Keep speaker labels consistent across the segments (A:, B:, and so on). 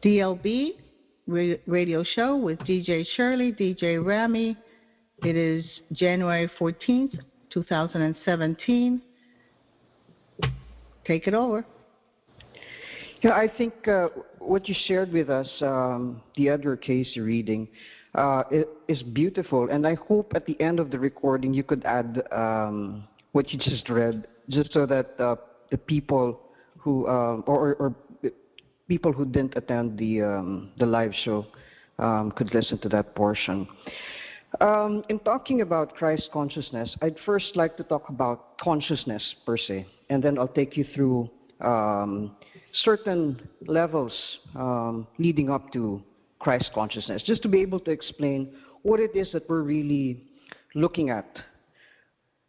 A: DLB radio show with DJ Shirley, DJ Rami. It is January 14th, 2017. Take it over.
B: Yeah, I think what you shared with us, the other case you're reading, is beautiful. And I hope at the end of the recording you could add what you just read, just so that the people who, or people who didn't attend the live show could listen to that portion. In talking about Christ consciousness, I'd first like to talk about consciousness per se, and then I'll take you through certain levels leading up to Christ consciousness, just to be able to explain what it is that we're really looking at.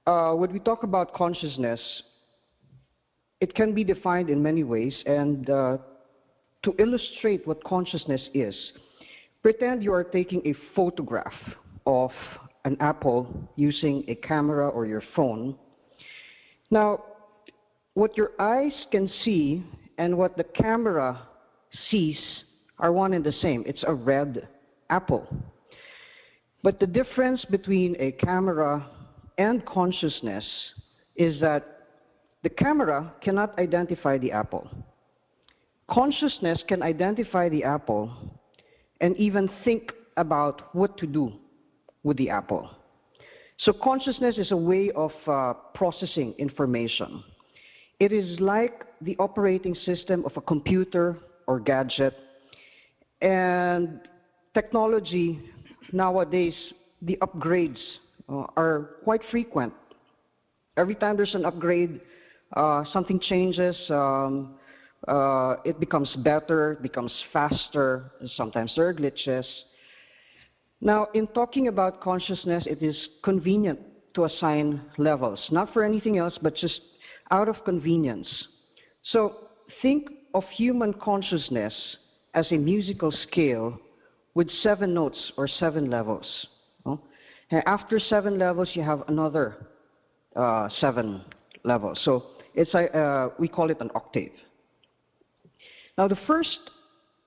B: When we talk about consciousness, it can be defined in many ways, and to illustrate what consciousness is, pretend you are taking a photograph of an apple using a camera or your phone. Now, what your eyes can see and what the camera sees are one and the same. It's a red apple. But the difference between a camera and consciousness is that the camera cannot identify the apple. Consciousness can identify the apple and even think about what to do with the apple. So consciousness is a way of processing information. It is like the operating system of a computer or gadget. And technology nowadays, the upgrades are quite frequent. Every time there's an upgrade, something changes. It becomes better, it becomes faster. Sometimes there are glitches. Now, in talking about consciousness, it is convenient to assign levels, not for anything else, but just out of convenience. So think of human consciousness as a musical scale with 7 notes or 7 levels. And after 7 levels, you have another 7 levels. So it's we call it an octave. Now, the first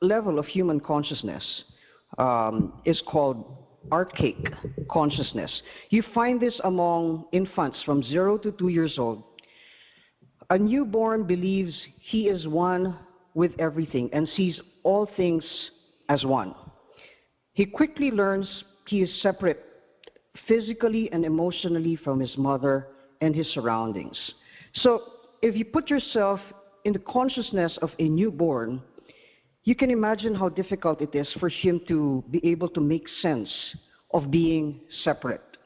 B: level of human consciousness is called archaic consciousness. You find this among infants from 0 to 2 years old. A newborn believes he is one with everything and sees all things as one. He quickly learns he is separate physically and emotionally from his mother and his surroundings. So if you put yourself in the consciousness of a newborn, you can imagine how difficult it is for him to be able to make sense of being separate.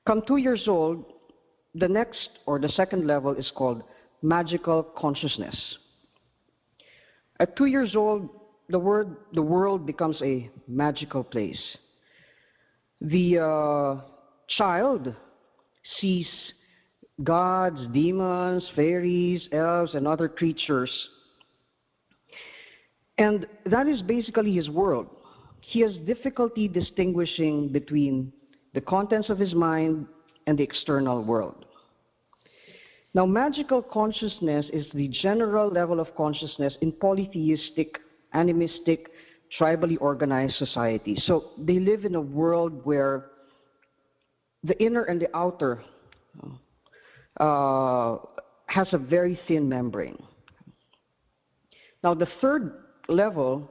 B: Come 2 years old, the next or the second level is called magical consciousness. At 2 years old, the world becomes a magical place. The child sees gods, demons, fairies, elves, and other creatures. And that is basically his world. He has difficulty distinguishing between the contents of his mind and the external world. Now, magical consciousness is the general level of consciousness in polytheistic, animistic, tribally organized society. So they live in a world where the inner and the outer has a very thin membrane. Now, the third level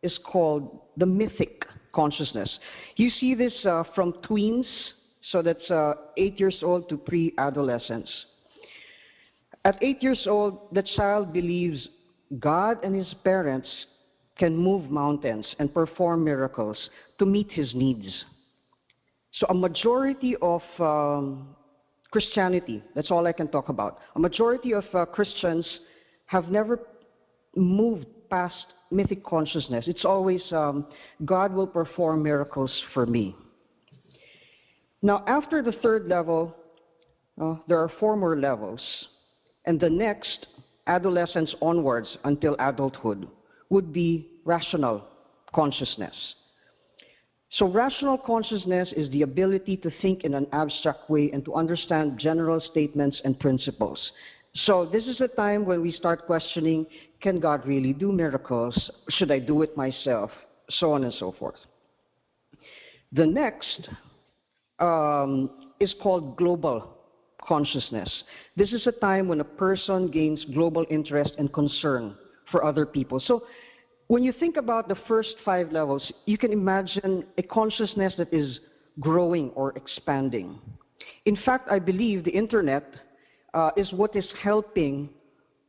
B: is called the mythic consciousness. You see this from tweens, so that's 8 years old to pre-adolescence. At 8 years old, the child believes God and his parents can move mountains and perform miracles to meet his needs. So a majority of Christianity, that's all I can talk about, a majority of Christians have never moved past mythic consciousness. It's always, God will perform miracles for me. Now, after the third level, there are 4 more levels. And the next, adolescence onwards until adulthood, would be rational consciousness. So rational consciousness is the ability to think in an abstract way and to understand general statements and principles. So this is a time when we start questioning, can God really do miracles? Should I do it myself? So on and so forth. The next is called global consciousness. This is a time when a person gains global interest and concern for other people. So when you think about the first 5 levels, you can imagine a consciousness that is growing or expanding. In fact, I believe the internet is what is helping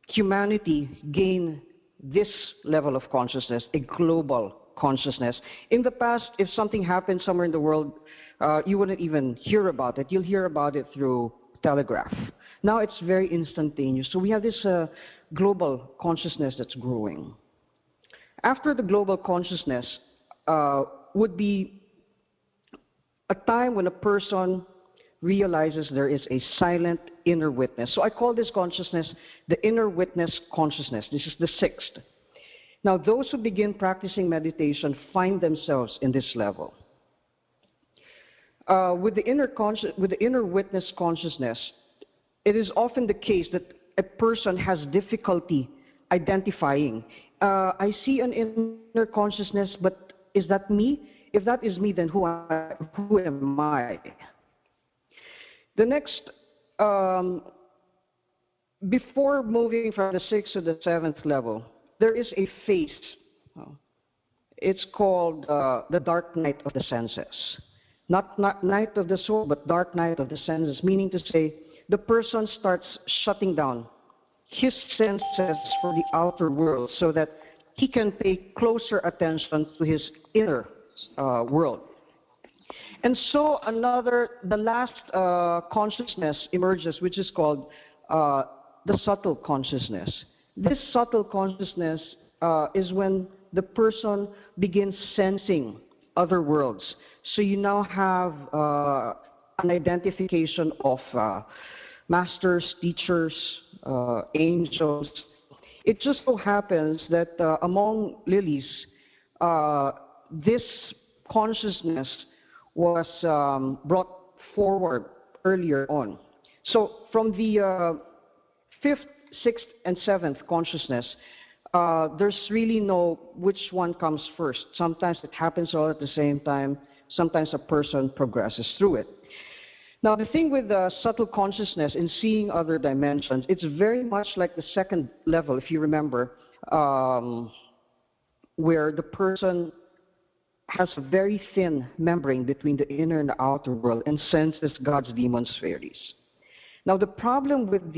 B: humanity gain this level of consciousness, a global consciousness. In the past, if something happened somewhere in the world, you wouldn't even hear about it. You'll hear about it through telegraph. Now it's very instantaneous. So we have this global consciousness that's growing. After the global consciousness would be a time when a person realizes there is a silent inner witness. So I call this consciousness the inner witness consciousness. This is the 6th. Now, those who begin practicing meditation find themselves in this level. With the inner witness consciousness, it is often the case that a person has difficulty identifying. I see an inner consciousness, but is that me? If that is me, then who am I? The next, before moving from the 6th to the 7th level, there is a phase. It's called the dark night of the senses. Not night of the soul, but dark night of the senses, meaning to say the person starts shutting down his senses for the outer world so that he can pay closer attention to his inner world. And so the last consciousness emerges, which is called the subtle consciousness. This subtle consciousness is when the person begins sensing other worlds. So you now have an identification of masters, teachers, angels. It just so happens that among lilies, this consciousness was brought forward earlier on. So from the 5th, 6th, and 7th consciousness, there's really no which one comes first. Sometimes it happens all at the same time. Sometimes a person progresses through it. Now, the thing with subtle consciousness in seeing other dimensions, it's very much like the 2nd level, if you remember, where the person has a very thin membrane between the inner and the outer world and senses God's demons, fairies. Now, the problem with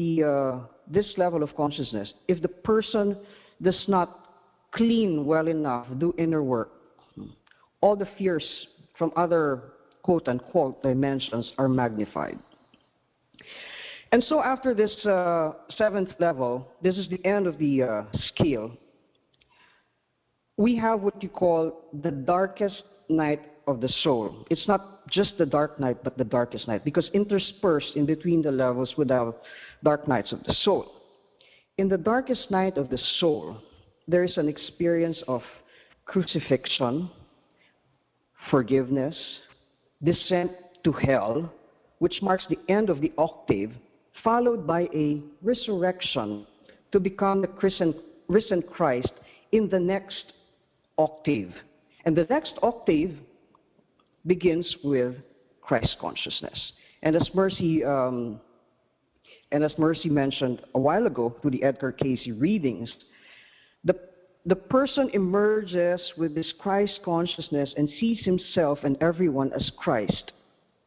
B: this level of consciousness, if the person does not clean well enough, do inner work, all the fears from other quote-unquote dimensions are magnified. And so after this 7th level, this is the end of the scale, we have what you call the darkest night of the soul. It's not just the dark night, but the darkest night, because interspersed in between the levels with our dark nights of the soul. In the darkest night of the soul, there is an experience of crucifixion, forgiveness, descent to hell, which marks the end of the octave, followed by a resurrection to become the risen Christ in the next octave. And the next octave begins with Christ consciousness. And as Mercy mentioned a while through the Edgar Cayce readings, the person emerges with this Christ consciousness and sees himself and everyone as Christ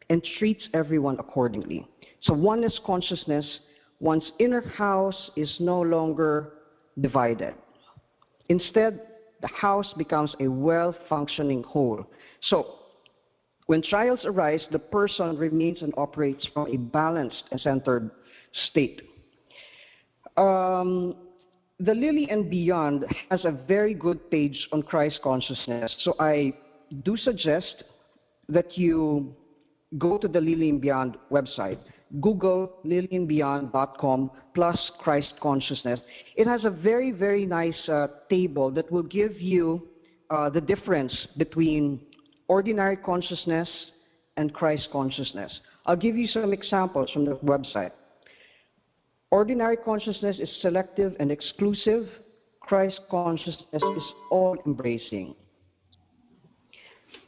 B: and treats everyone accordingly. So oneness consciousness, one's inner house is no longer divided. Instead, the house becomes a well-functioning whole. So when trials arise, the person remains and operates from a balanced and centered state. The Lily and Beyond has a very good page on Christ consciousness. So I do suggest that you go to the Lily and Beyond website. Google lilyandbeyond.com plus Christ consciousness. It has a very, very nice table that will give you the difference between ordinary consciousness and Christ consciousness. I'll give you some examples from the website. Ordinary consciousness is selective and exclusive. Christ consciousness is all-embracing.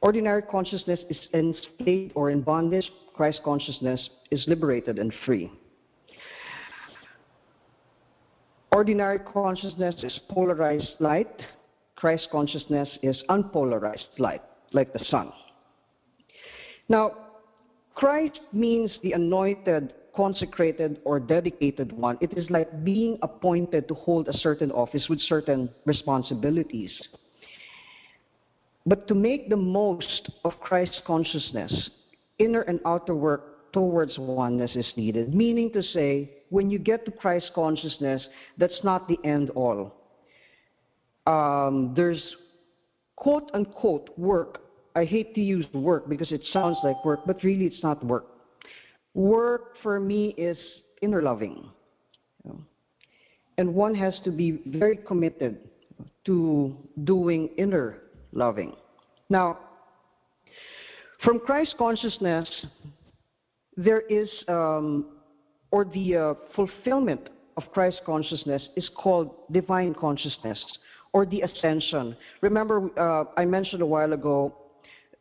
B: Ordinary consciousness is enslaved or in bondage. Christ consciousness is liberated and free. Ordinary consciousness is polarized light. Christ consciousness is unpolarized light, like the sun. Now, Christ means the anointed, consecrated, or dedicated one. It is like being appointed to hold a certain office with certain responsibilities. But to make the most of Christ's consciousness, inner and outer work towards oneness is needed. Meaning to say, when you get to Christ consciousness, that's not the end all. There's quote-unquote work. I hate to use work because it sounds like work, but really it's not work. Work for me is inner loving. And one has to be very committed to doing inner loving. Now, from Christ consciousness, there is, or the fulfillment of Christ consciousness is called divine consciousness, or the ascension. Remember, I mentioned a while ago,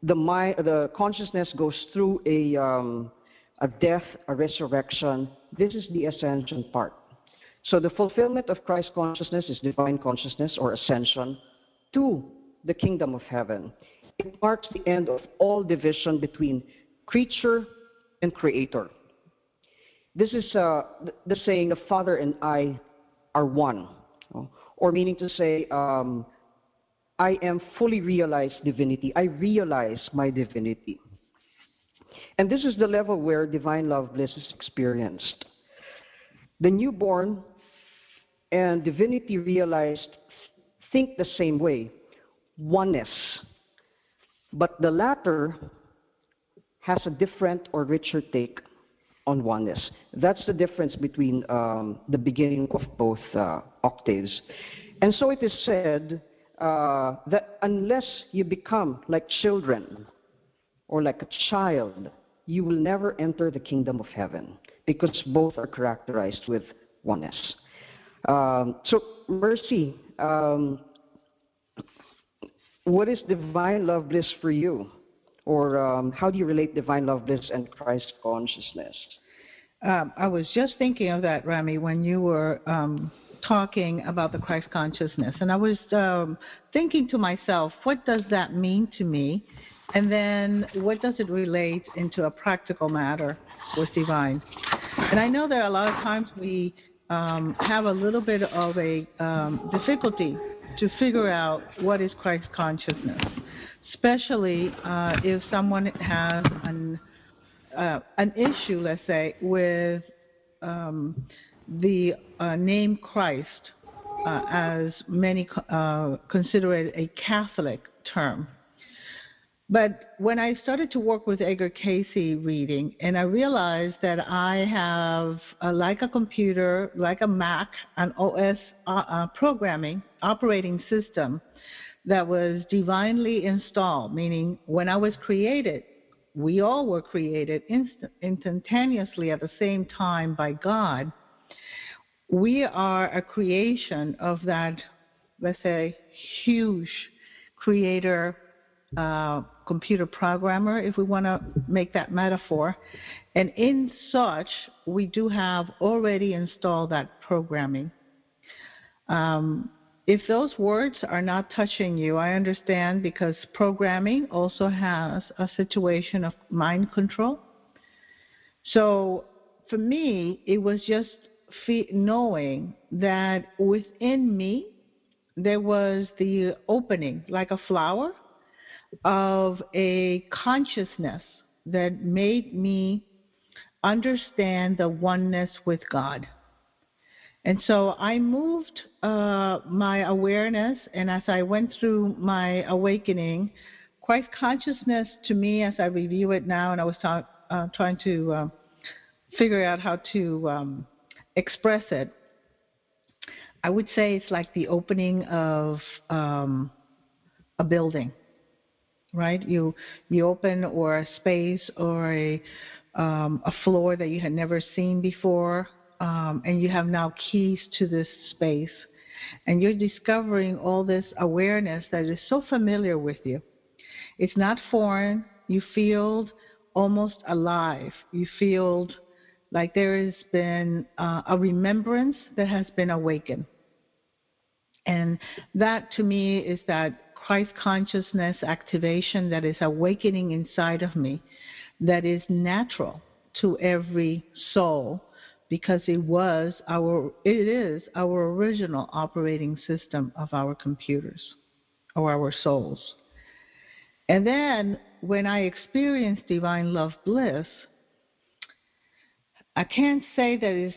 B: the consciousness goes through a death, a resurrection. This is the ascension part. So the fulfillment of Christ consciousness is divine consciousness, or ascension, to the kingdom of heaven. It marks the end of all division between creature and creator. This is the saying, the Father and I are one. Or meaning to say, I am fully realized divinity. I realize my divinity. And this is the level where divine love bliss is experienced. The newborn and divinity realized think the same way, oneness. But the latter has a different or richer take on oneness. That's the difference between the beginning of both octaves. And so it is said that unless you become like children or like a child, you will never enter the kingdom of heaven, because both are characterized with oneness. So, Mercy, what is divine love bliss for you? Or how do you relate divine love bliss and Christ consciousness?
A: I was just thinking of that, Rami, when you were talking about the Christ consciousness. And I was thinking to myself, what does that mean to me? And then what does it relate into a practical matter with divine? And I know there are a lot of times we have a little bit of a difficulty to figure out what is Christ consciousness, especially if someone has an issue, let's say, with the name Christ, as many consider it a Catholic term. But when I started to work with Edgar Cayce reading, and I realized that I have, like a computer, like a Mac, an OS programming, operating system that was divinely installed, meaning when I was created, we all were created instantaneously at the same time by God. We are a creation of that, let's say, huge creator, computer programmer, if we want to make that metaphor. And in such, we do have already installed that programming. If those words are not touching you, I understand, because programming also has a situation of mind control. So for me, it was just knowing that within me, there was the opening, like a flower, of a consciousness that made me understand the oneness with God. And so I moved my awareness, and as I went through my awakening, Christ consciousness to me, as I review it now, and I was trying to figure out how to express it, I would say it's like the opening of a building. Right? You open, or a space, or a floor that you had never seen before, and you have now keys to this space, and you're discovering all this awareness that is so familiar with you. It's not foreign. You feel almost alive. You feel like there has been a remembrance that has been awakened. And that, to me, is that Christ consciousness activation that is awakening inside of me, that is natural to every soul, because it is our original operating system of our computers or our souls. And then when I experienced divine love bliss, I can't say that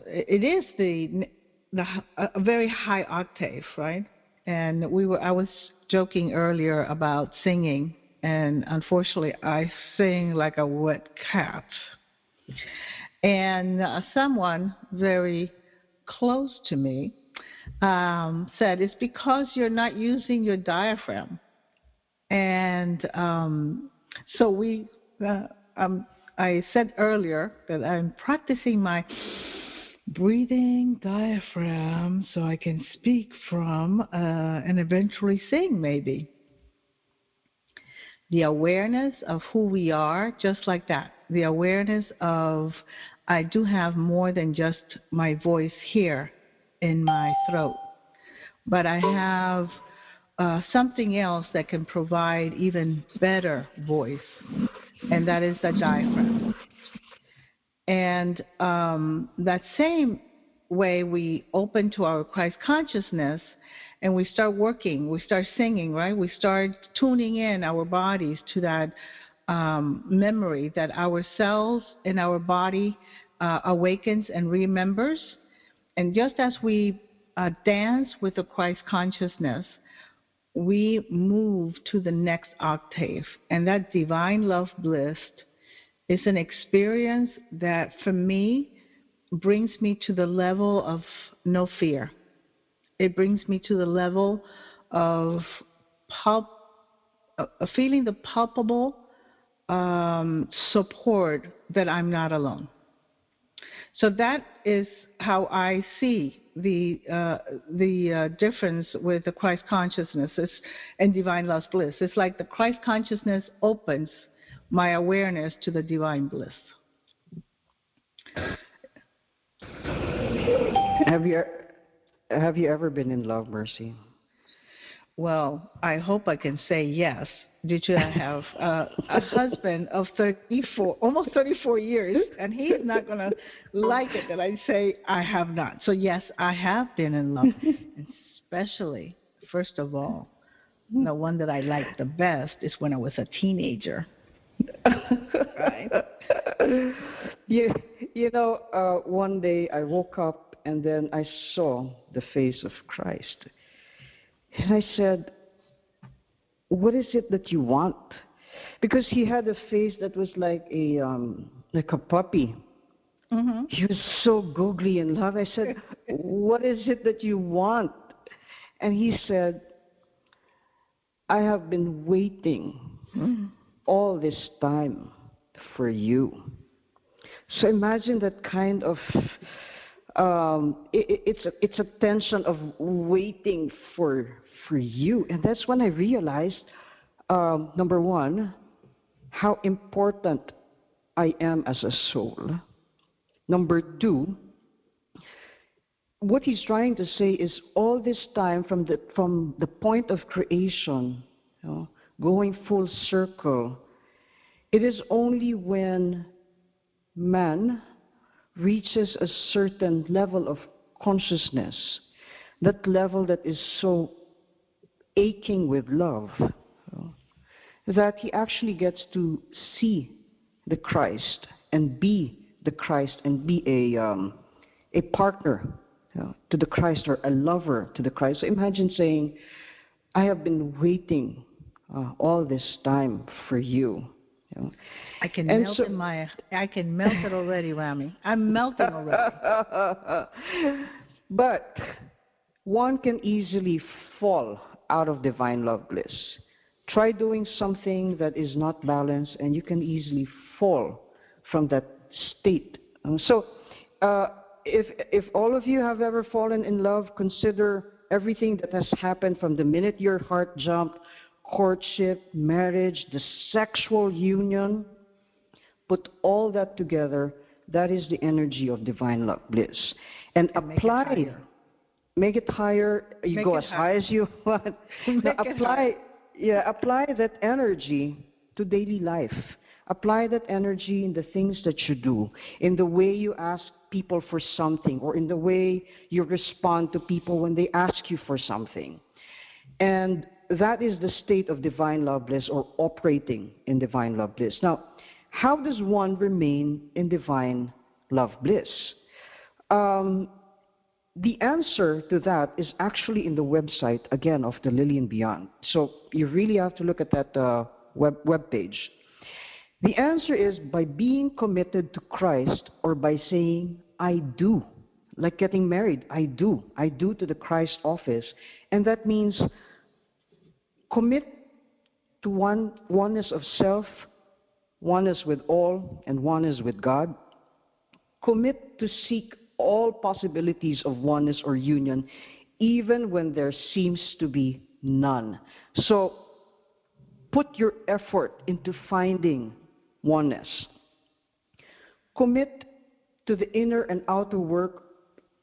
A: it is a very high octave, right? And I was joking earlier about singing, and unfortunately I sing like a wet cat. And someone very close to me said, it's because you're not using your diaphragm. And so I said earlier that I'm practicing my breathing diaphragm so I can speak from and eventually sing, maybe. The awareness of who we are, just like that. The awareness of I do have more than just my voice here in my throat, but I have something else that can provide even better voice, and that is the diaphragm. And that same way we open to our Christ consciousness and we start working, we start singing, right? We start tuning in our bodies to that memory that our cells in our body awakens and remembers. And just as we dance with the Christ consciousness, we move to the next octave. And that divine love bliss is an experience that, for me, brings me to the level of no fear. It brings me to the level of feeling the palpable support that I'm not alone. So that is how I see the difference with the Christ consciousness and divine love bliss. It's like the Christ consciousness opens my awareness to the divine bliss.
B: Have you ever been in love, Mercy?
A: Well, I hope I can say yes, due to I have a husband of 34, almost 34 years, and he's not going to like it that I say I have not. So yes, I have been in love, especially, first of all, the one that I liked the best is when I was a teenager. Right?
B: One day I woke up and then I saw the face of Christ. And I said, what is it that you want? Because he had a face that was like a puppy. Mm-hmm. He was so googly in love. I said, what is it that you want? And he said, I have been waiting all this time for you. So imagine that kind of, it's a tension of waiting for you. And that's when I realized, number one, how important I am as a soul. Number two, what he's trying to say is all this time from the point of creation, going full circle, it is only when man reaches a certain level of consciousness, that level that is so aching with love, that he actually gets to see the Christ and be the Christ and be a partner to the Christ, or a lover to the Christ. So imagine saying, I have been waiting all this time for you.
A: I can melt it already, Rami. I'm melting already.
B: But one can easily fall out of divine love bliss. Try doing something that is not balanced, and you can easily fall from that state. So if all of you have ever fallen in love, consider everything that has happened from the minute your heart jumped, courtship, marriage, the sexual union. Put all that together. That is the energy of divine love, bliss. And apply, make it higher. You go as high as you want. Now apply that energy to daily life. Apply that energy in the things that you do, in the way you ask people for something, or in the way you respond to people when they ask you for something. And that is the state of divine love bliss, or operating in divine love bliss. Now, how does one remain in divine love bliss? The answer to that is actually in the website, again, of the Lily and Beyond. So you really have to look at that web page. The answer is by being committed to Christ, or by saying, I do. Like getting married, I do. I do to the Christ office. And that means commit to oneness of self, oneness with all, and oneness with God. Commit to seek all possibilities of oneness or union, even when there seems to be none. So put your effort into finding oneness. Commit to the inner and outer work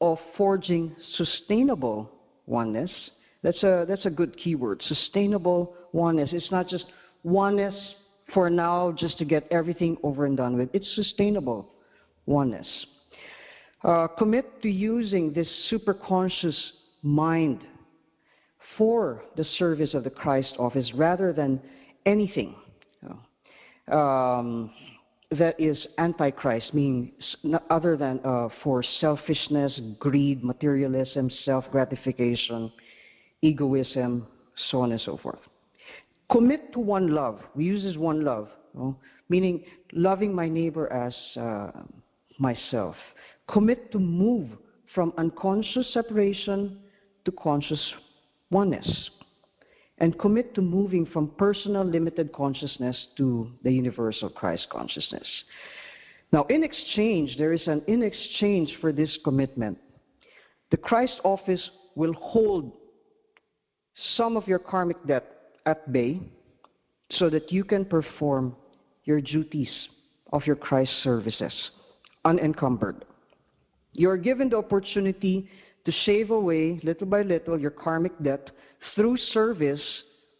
B: of forging sustainable oneness. That's a good keyword, sustainable oneness. It's not just oneness for now, just to get everything over and done with. It's sustainable oneness. Commit to using this superconscious mind for the service of the Christ office, rather than anything that is antichrist, meaning other than for selfishness, greed, materialism, self-gratification, egoism, so on and so forth. Commit to one love. We use this one love, meaning loving my neighbor as myself. Commit to move from unconscious separation to conscious oneness. And commit to moving from personal limited consciousness to the universal Christ consciousness. Now, in exchange for this commitment, the Christ office will hold some of your karmic debt at bay, so that you can perform your duties of your Christ services unencumbered. You are given the opportunity to shave away, little by little, your karmic debt through service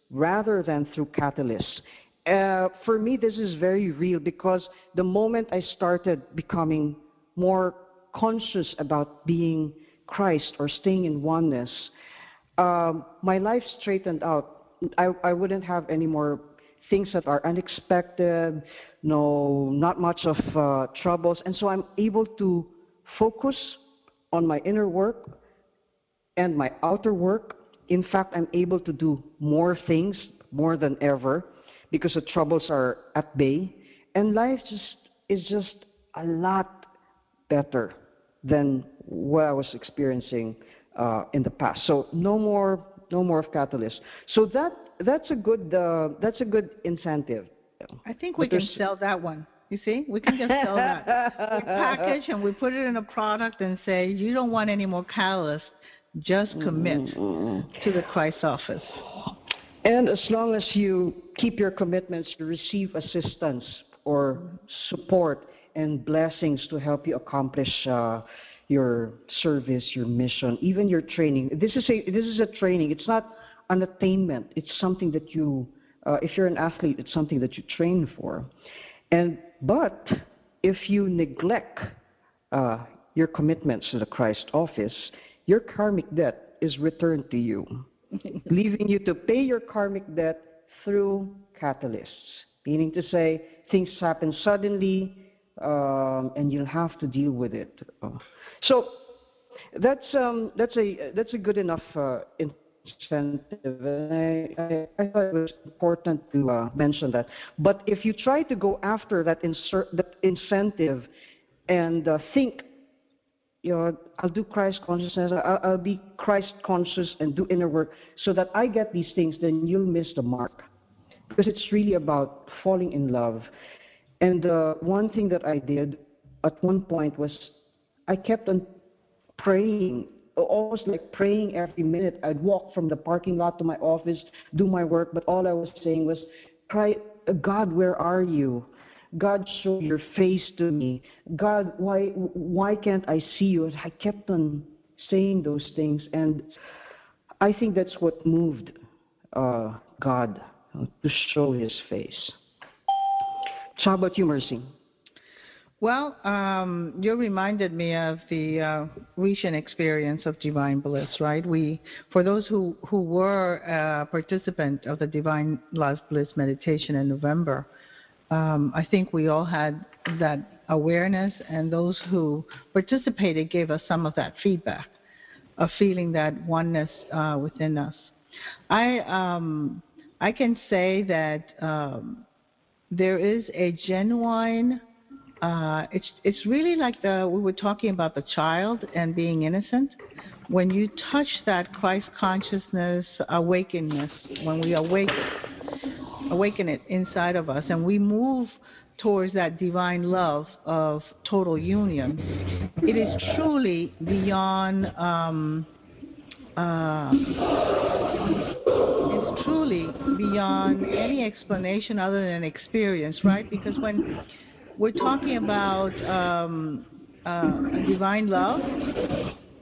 B: rather than through catalysts. For me, this is very real, because the moment I started becoming more conscious about being Christ or staying in oneness, my life straightened out. I wouldn't have any more things that are unexpected, not much of troubles. And so I'm able to focus on my inner work and my outer work. In fact, I'm able to do more things, more than ever, because the troubles are at bay. And life is just a lot better than what I was experiencing in the past. So no more of catalyst. So that's a good incentive.
A: I think we can sell that one. You see, we can just sell that. We package and we put it in a product and say, you don't want any more catalyst, just commit to the Christ office.
B: And as long as you keep your commitments to receive assistance or support and blessings to help you accomplish your service, your mission, even your training. This is a training. It's not an attainment. It's something that you, if you're an athlete, it's something that you train for. But if you neglect your commitments to the Christ office, your karmic debt is returned to you, leaving you to pay your karmic debt through catalysts. Meaning to say, things happen suddenly, and you'll have to deal with it. So that's a good enough incentive. And I thought it was important to mention that. But if you try to go after that incentive and think, I'll do Christ consciousness, I'll be Christ conscious and do inner work so that I get these things, then you'll miss the mark. Because it's really about falling in love. And one thing that I did at one point was I kept on praying, almost like praying every minute. I'd walk from the parking lot to my office, do my work, but all I was saying was, cry, God, where are you? God, show your face to me. God, why can't I see you? I kept on saying those things, and I think that's what moved God to show his face. So how about you, Mercy?
A: Well, you reminded me of the recent experience of Divine Bliss, right? For those who were a participant of the Divine Love Bliss meditation in November, I think we all had that awareness, and those who participated gave us some of that feedback of feeling that oneness within us. I can say that there is a genuine. It's really like we were talking about the child and being innocent. When you touch that Christ consciousness awakenness, when we awaken it inside of us, and we move towards that divine love of total union, it is truly beyond. It's truly beyond any explanation other than experience, right? Because when we're talking about a divine love,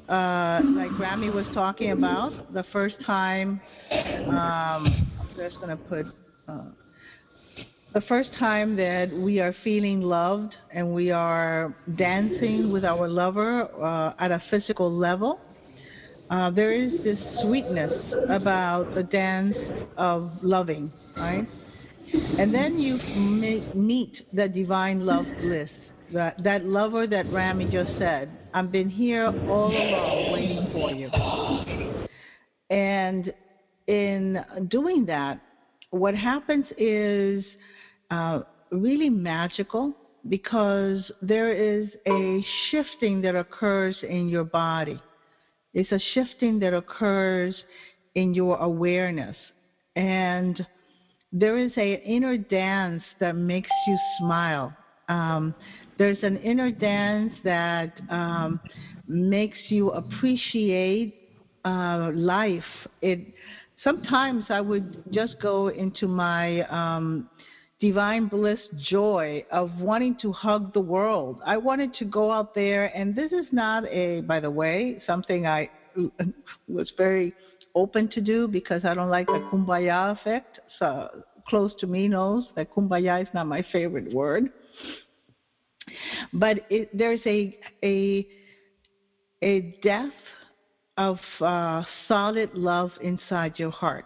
A: like Rami was talking about, the first time, I'm just going to put, the first time that we are feeling loved and we are dancing with our lover at a physical level, there is this sweetness about the dance of loving, right? And then you meet the divine love bliss, that lover that Rami just said, I've been here all along waiting for you. And in doing that, what happens is really magical, because there is a shifting that occurs in your body. It's a shifting that occurs in your awareness. And there is an inner dance that makes you smile. There's an inner dance that makes you appreciate life. Sometimes I would just go into my divine bliss joy of wanting to hug the world. I wanted to go out there, and this is not by the way, something I was very open to do, because I don't like the kumbaya effect. So close to me knows that kumbaya is not my favorite word. But there's a depth of solid love inside your heart.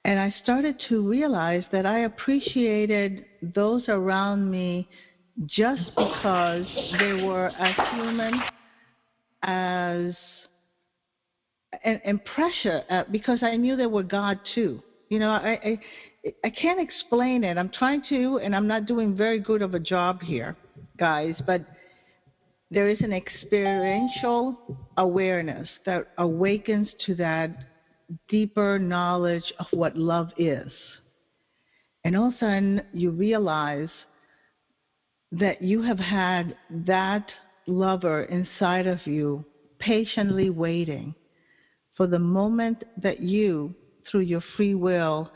A: And I started to realize that I appreciated those around me just because they were as human as and pressure, because I knew they were God too. You know, I can't explain it. I'm trying to, and I'm not doing very good of a job here, guys, but there is an experiential awareness that awakens to that deeper knowledge of what love is. And all of a sudden, you realize that you have had that lover inside of you patiently waiting for the moment that you, through your free will,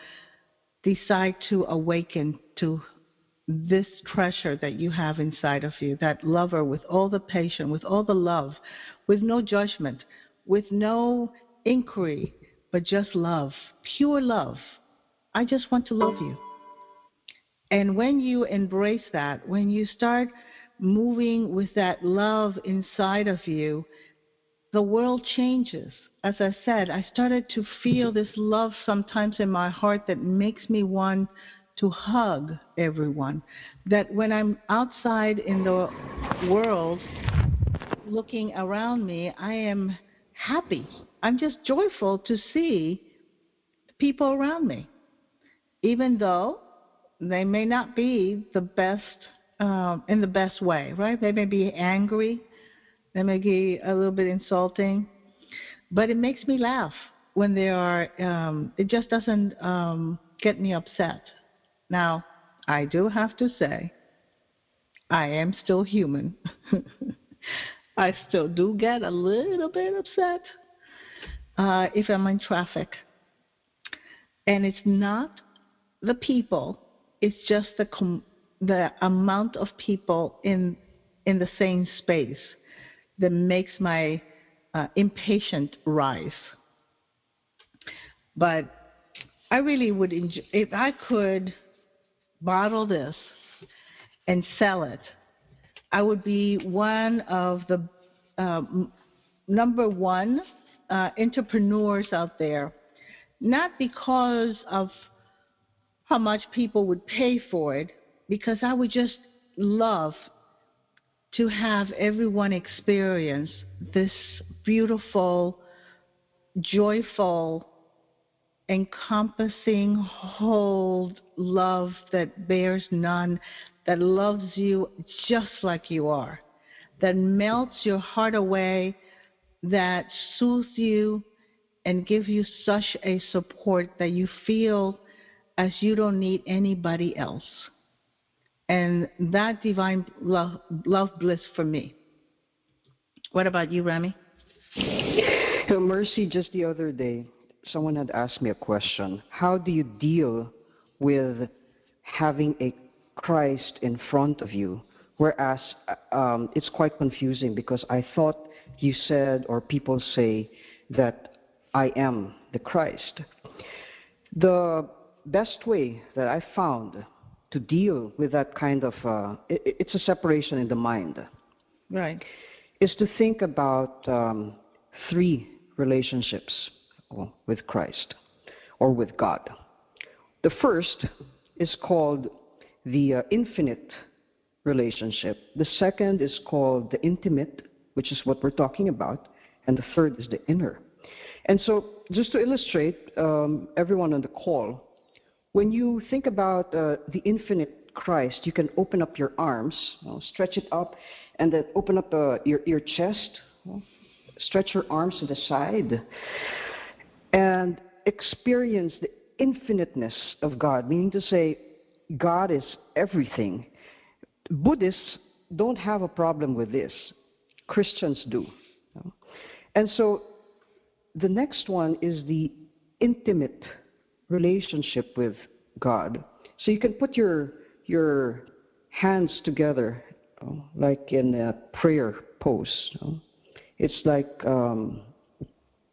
A: decide to awaken to this treasure that you have inside of you, that lover with all the patience, with all the love, with no judgment, with no inquiry, but just love, pure love. I just want to love you. And when you embrace that, when you start moving with that love inside of you, the world changes. As I said, I started to feel this love sometimes in my heart that makes me want to hug everyone. That when I'm outside in the world looking around me, I am happy. I'm just joyful to see people around me, even though they may not be the best in the best way, right? They may be angry, they may be a little bit insulting, but it makes me laugh when they are. It just doesn't get me upset. Now, I do have to say, I am still human. I still do get a little bit upset if I'm in traffic. And it's not the people, it's just the amount of people in the same space that makes my impatient rise. But I really would enjoy, if I could bottle this and sell it, I would be one of the number one entrepreneurs out there, not because of how much people would pay for it, because I would just love to have everyone experience this beautiful, joyful, encompassing, whole love that bears none, that loves you just like you are, that melts your heart away, that soothes you and gives you such a support that you feel as you don't need anybody else. And that divine love bliss for me. What about you, Rami?
B: So, Mercy, just the other day, someone had asked me a question. How do you deal with having a Christ in front of you? Whereas it's quite confusing because I thought you said, or people say, that I am the Christ. The best way that I found to deal with that kind of, it's a separation in the mind.
A: Right.
B: Is to think about three relationships with Christ or with God. The first is called the infinite relationship. The second is called the intimate, which is what we're talking about. And the third is the inner. And so just to illustrate everyone on the call, when you think about the infinite Christ, you can open up your arms, stretch it up, and then open up your chest, stretch your arms to the side, and experience the infiniteness of God, meaning to say, God is everything. Buddhists don't have a problem with this. Christians do. And so the next one is the intimate relationship with God. So you can put your hands together, like in a prayer pose. It's like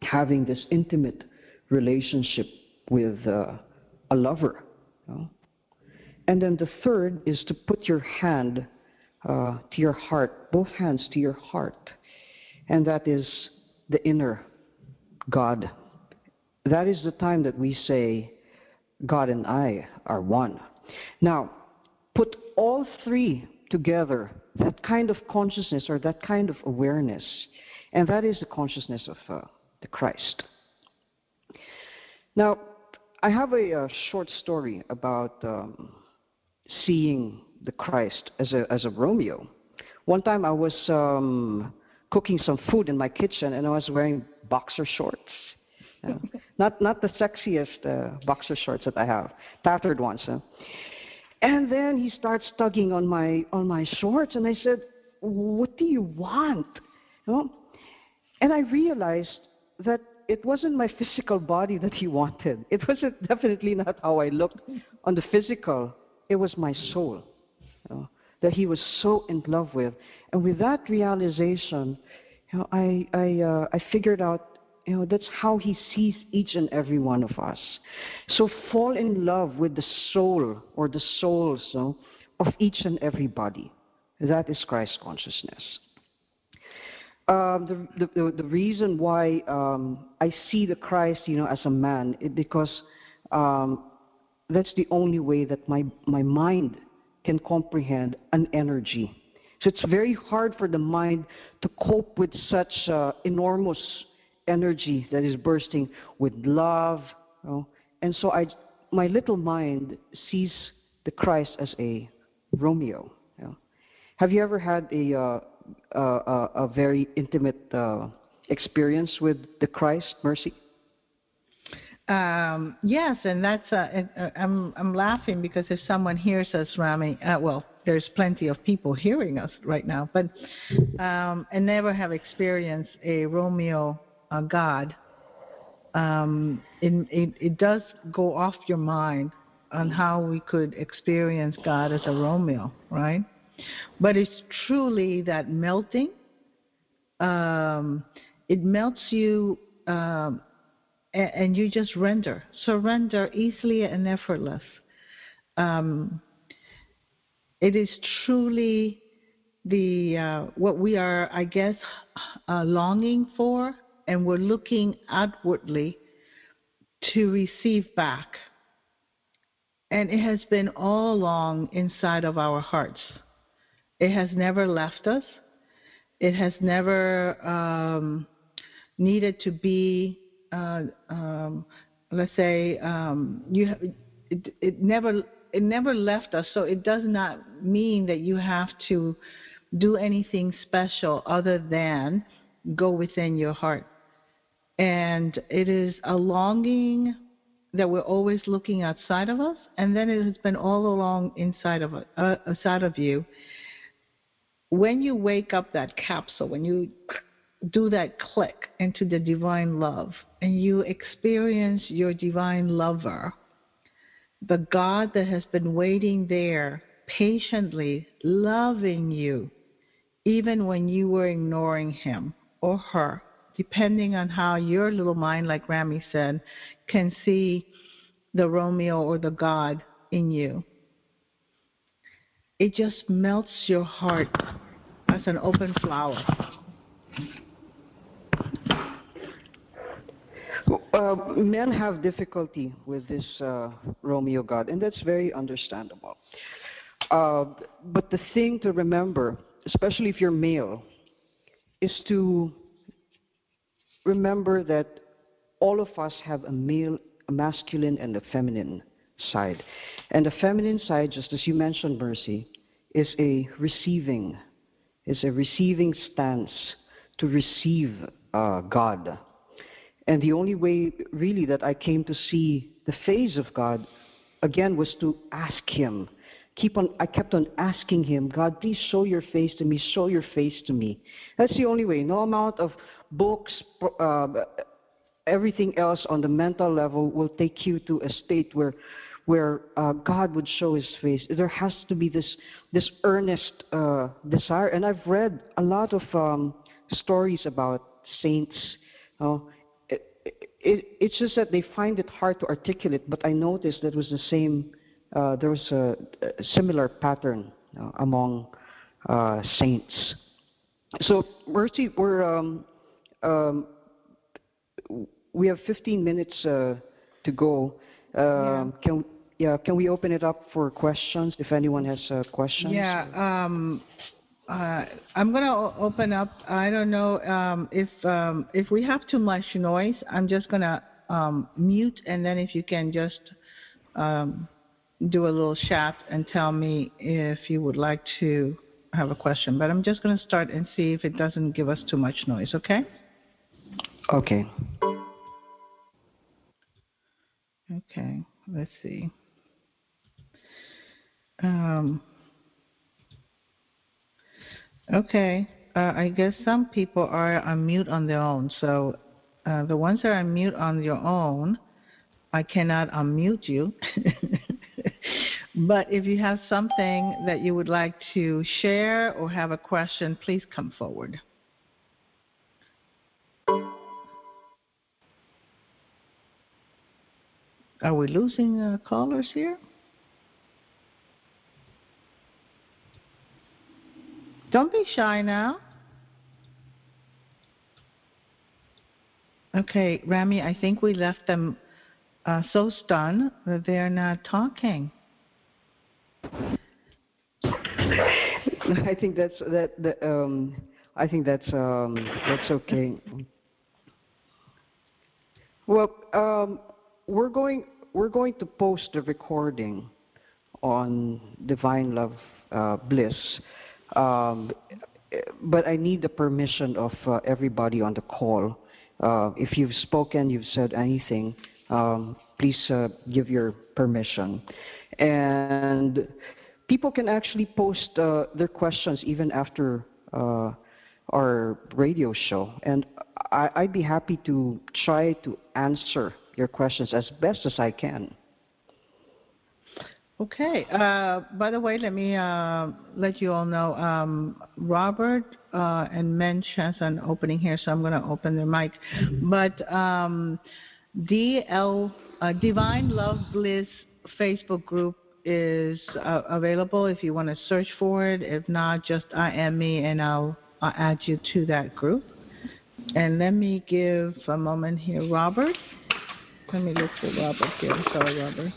B: having this intimate relationship with a lover. And then the third is to put your hand to your heart, both hands to your heart. And that is the inner God. That is the time that we say, God and I are one. Now, put all three together, that kind of consciousness or that kind of awareness, and that is the consciousnness of the Christ. Now, I have a short story about seeing the Christ as a Romeo. One time I was cooking some food in my kitchen and I was wearing boxer shorts. Not the sexiest boxer shorts that I have, tattered ones. And then he starts tugging on my shorts, and I said, "What do you want?" And I realized that it wasn't my physical body that he wanted. It wasn't definitely not how I looked on the physical. It was my soul that he was so in love with. And with that realization, I figured out, that's how he sees each and every one of us. So fall in love with the soul or the souls of each and everybody. That is Christ consciousness. The reason why I see the Christ, as a man, is because that's the only way that my mind can comprehend an energy. So it's very hard for the mind to cope with such enormous energy that is bursting with love. And so my little mind sees the Christ as a Romeo. Have you ever had a very intimate experience with the Christ, Mercy?
A: Yes, and that's I'm laughing because if someone hears us, Rami, there's plenty of people hearing us right now, but and never have experienced a Romeo God, it does go off your mind on how we could experience God as a Romeo, right? But it's truly that melting. It melts you, and you just surrender easily and effortless. It is truly the what we are, I guess, longing for, and we're looking outwardly to receive back. And it has been all along inside of our hearts. It has never left us. It has never needed to be, let's say, it never left us. So it does not mean that you have to do anything special other than go within your heart. And it is a longing that we're always looking outside of us, and then it has been all along inside of you. When you wake up that capsule, when you do that click into the divine love, and you experience your divine lover, the God that has been waiting there patiently, loving you, even when you were ignoring him or her, depending on how your little mind, like Rami said, can see the Romeo or the God in you. It just melts your heart as an open flower.
B: Men have difficulty with this Romeo God, and that's very understandable. But the thing to remember, especially if you're male, is to remember that all of us have a masculine and a feminine side. And the feminine side, just as you mentioned, Mercy, is a receiving stance to receive God. And the only way, really, that I came to see the face of God, again, was to ask him. I kept on asking him, God, please show your face to me, show your face to me. That's the only way. No amount of books, everything else on the mental level will take you to a state where God would show his face. There has to be this earnest desire. And I've read a lot of stories about saints. It's just that they find it hard to articulate, but I noticed that was the same. There was a similar pattern among saints. So, Mercy, we have 15 minutes to go. Can we open it up for questions if anyone has questions?
A: Yeah. I'm going to open up. I don't know if we have too much noise. I'm just going to mute, and then if you can just do a little chat and tell me if you would like to have a question. But I'm just going to start and see if it doesn't give us too much noise, okay?
B: Okay.
A: Okay, let's see. Okay, I guess some people are on mute on their own. So the ones that are on mute on your own, I cannot unmute you. But if you have something that you would like to share or have a question, please come forward. Are we losing callers here? Don't be shy now. Okay, Rami, I think we left them so stunned that they're not talking.
B: I think that's okay. Well, we're going to post the recording on Divine Love Bliss, but I need the permission of everybody on the call. If you've spoken, you've said anything, please give your permission. And people can actually post their questions even after our radio show, and I'd be happy to try to answer your questions as best as I can.
A: Okay. By the way, let me let you all know, Robert and Mensch has an opening here, so I'm going to open their mic. But Divine Love Bliss Facebook group is available if you want to search for it. If not, just IM me and I'll add you to that group. And let me give a moment here, Robert. Let me look for Robert here. I'm sorry, Robert.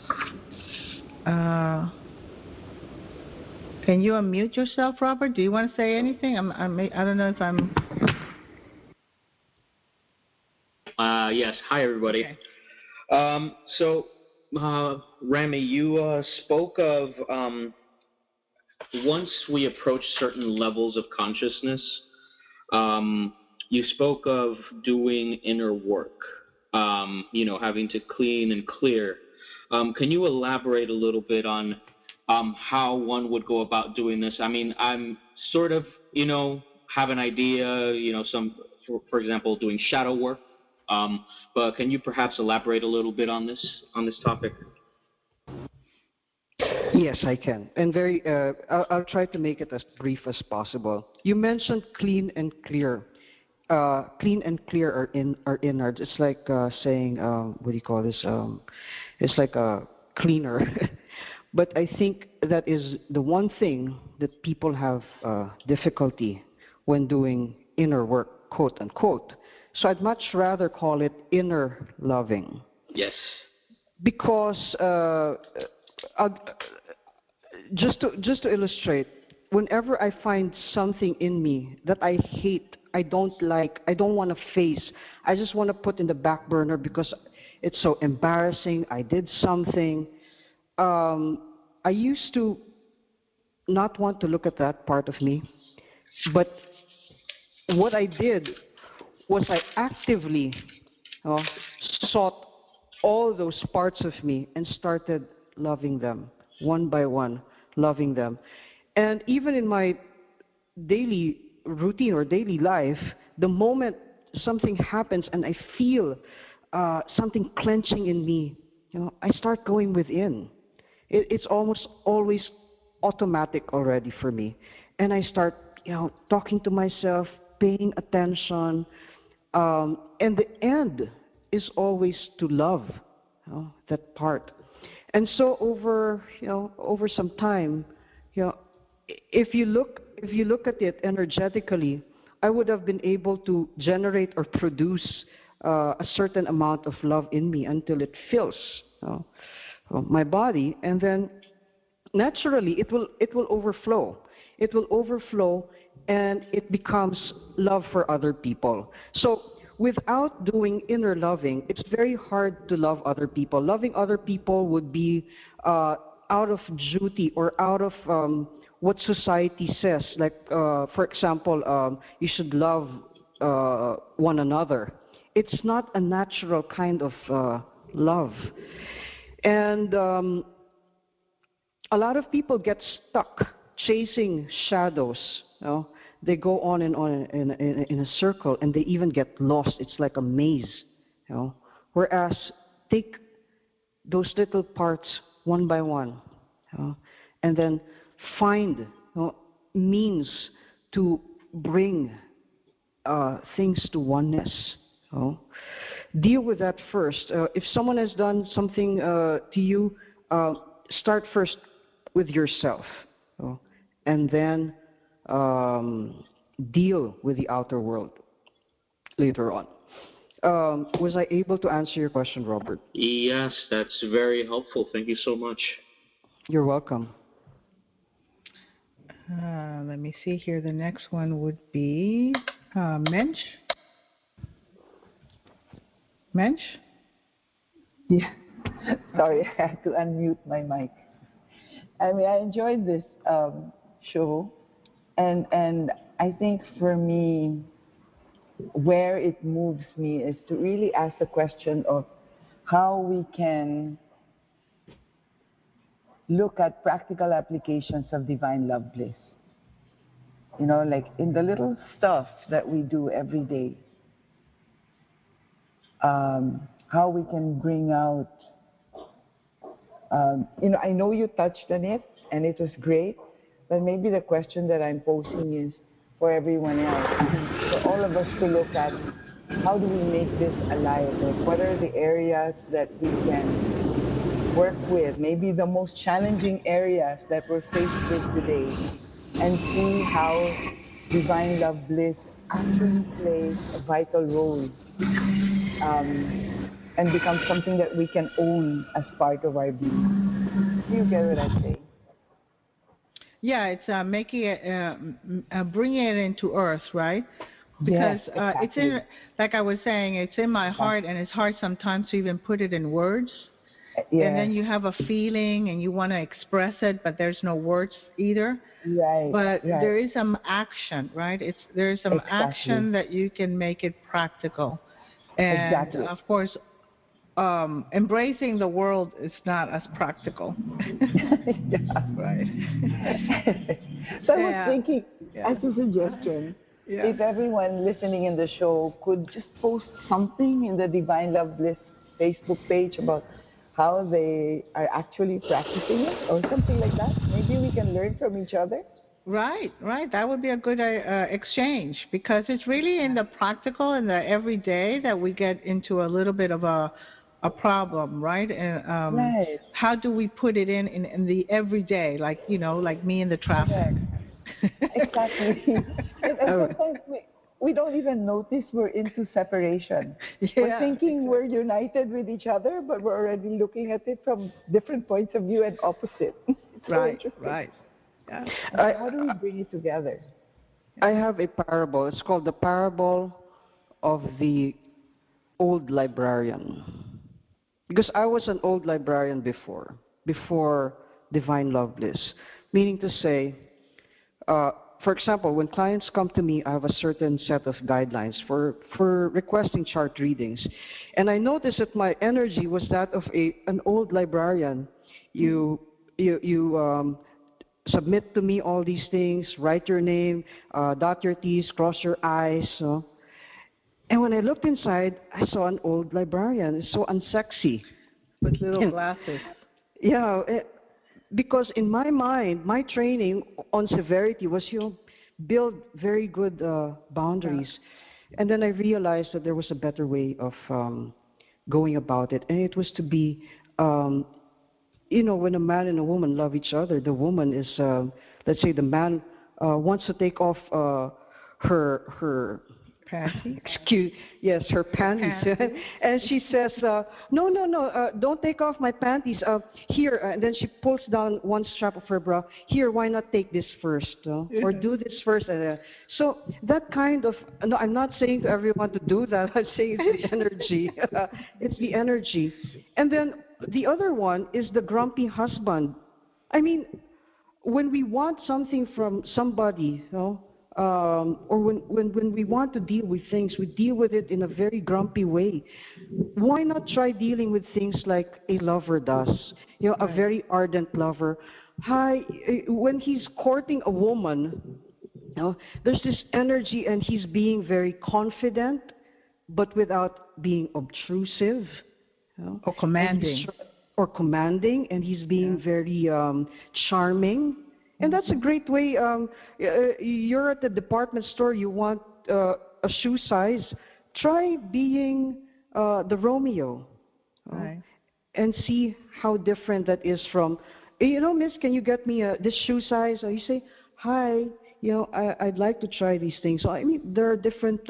A: Can you unmute yourself, Robert? Do you want to say anything? I don't know if I'm...
C: Yes. Hi, everybody.
A: Okay.
C: Rami, you spoke of once we approach certain levels of consciousness, you spoke of doing inner work, having to clean and clear. Can you elaborate a little bit on how one would go about doing this? I mean, I'm sort of, have an idea, for example, doing shadow work. But can you perhaps elaborate a little bit on this topic?
B: Yes, I can. And I'll try to make it as brief as possible. You mentioned clean and clear. Clean and clear are innards. It's like saying, what do you call this? It's like a cleaner. But I think that is the one thing that people have difficulty when doing inner work, quote unquote. So I'd much rather call it inner loving.
C: Yes.
B: Because just to illustrate, whenever I find something in me that I hate, I don't like, I don't want to face, I just want to put in the back burner because it's so embarrassing, I did something, I used to not want to look at that part of me. But what I did was I actively sought all those parts of me and started loving them, one by one, loving them. And even in my daily routine or daily life, the moment something happens and I feel something clenching in me, I start going within. It's almost always automatic already for me. And I start, talking to myself, paying attention, and the end is always to love that part. And so over some time, if you look at it energetically, I would have been able to generate or produce a certain amount of love in me until it fills my body, and then naturally it will overflow. It will overflow, and it becomes love for other people. So without doing inner loving, it's very hard to love other people. Loving other people would be out of duty or out of what society says. Like, for example, you should love one another. It's not a natural kind of love. And a lot of people get stuck chasing shadows. They go on and on in a circle, and they even get lost. It's like a maze. Whereas take those little parts one by one, and then find means to bring things to oneness. Deal with that first. If someone has done something to you, start first with yourself, and then deal with the outer world later on. Was I able to answer your question, Robert?
C: Yes, that's very helpful. Thank you so much.
B: You're welcome.
A: Let me see here. The next one would be Mensch. Mensch?
D: Yeah. Sorry, I had to unmute my mic. I mean, I enjoyed this show, and I think for me, where it moves me is to really ask the question of how we can look at practical applications of divine love bliss. You know, like in the little stuff that we do every day, how we can bring out, you know, I know you touched on it and it was great, but maybe the question that I'm posing is for everyone else, for all of us to look at how do we make this alive? Like, what are the areas that we can work with? Maybe the most challenging areas that we're faced with today, and see how divine love bliss actually plays a vital role and becomes something that we can own as part of our being. Do you get what I say?
A: Yeah, it's making it, bringing it into earth, right? Because
D: Yes, exactly.
A: it's in, like I was saying, it's in my heart, and it's hard sometimes to even put it in words.
D: Yes.
A: And then you have a feeling, and you want to express it, but there's no words either.
D: Right.
A: But
D: right.
A: there is some action, right? There's some action that you can make it practical. And
D: Exactly.
A: of course, embracing the world is not as practical.
D: Yeah.
A: Right.
D: So I was thinking, as a suggestion, if everyone listening in the show could just post something in the Divine Love Bliss Facebook page about how they are actually practicing it or something like that, maybe we can learn from each other.
A: Right. That would be a good exchange, because it's really in the practical and the everyday that we get into a little bit of a problem, right? And
D: Right.
A: how do we put it in the everyday, like, you know, like me in the traffic?
D: Exactly. And sometimes we don't even notice we're into separation. We're thinking we're united with each other, but we're already looking at it from different points of view and opposite.
A: Right.
D: Yeah. How do we bring it together?
B: I have a parable. It's called the parable of the old librarian. Because I was an old librarian before Divine Love Bliss. Meaning to say, for example, when clients come to me, I have a certain set of guidelines for requesting chart readings. And I noticed that my energy was that of an old librarian. You submit to me all these things, write your name, dot your T's, cross your I's. And when I looked inside, I saw an old librarian. It's so unsexy.
A: With little glasses.
B: Yeah, because in my mind, my training on severity was, build very good boundaries. Yeah. And then I realized that there was a better way of going about it. And it was to be, when a man and a woman love each other, the woman is, let's say the man wants to take off her
A: panties?
B: Her panties. And she says, no, don't take off my panties. Here, and then she pulls down one strap of her bra. Here, why not take this first? Or do this first. So that kind of, no, I'm not saying to everyone to do that. I'm saying it's the energy. It's the energy. And then the other one is the grumpy husband. I mean, when we want something from somebody, or when we want to deal with things, we deal with it in a very grumpy way. Why not try dealing with things like a lover does? A very ardent lover. When he's courting a woman, there's this energy, and he's being very confident, but without being obtrusive.
A: Or commanding.
B: And he's being very charming. And that's a great way. You're at the department store, you want a shoe size. Try being the Romeo. And see how different that is from, miss, can you get me this shoe size? Or you say, hi, I'd like to try these things. So, I mean, there are different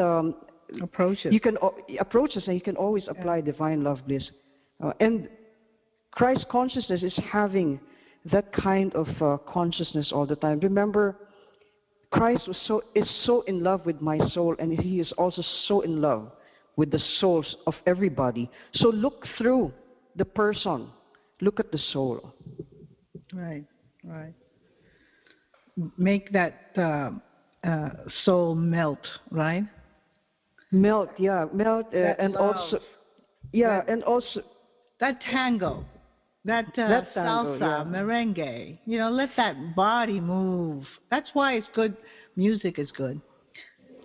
A: approaches.
B: You can approaches, and you can always apply Divine Love Bliss. And Christ consciousness is having that kind of consciousness all the time. Remember, Christ is so in love with my soul, and he is also so in love with the souls of everybody. So look through the person. Look at the soul.
A: Right. Make that soul melt, right?
B: Melt, and
A: love.
B: also, and also
A: that tango. That
B: tango,
A: salsa,
B: yeah.
A: merengue, let that body move. That's why it's good. Music is good.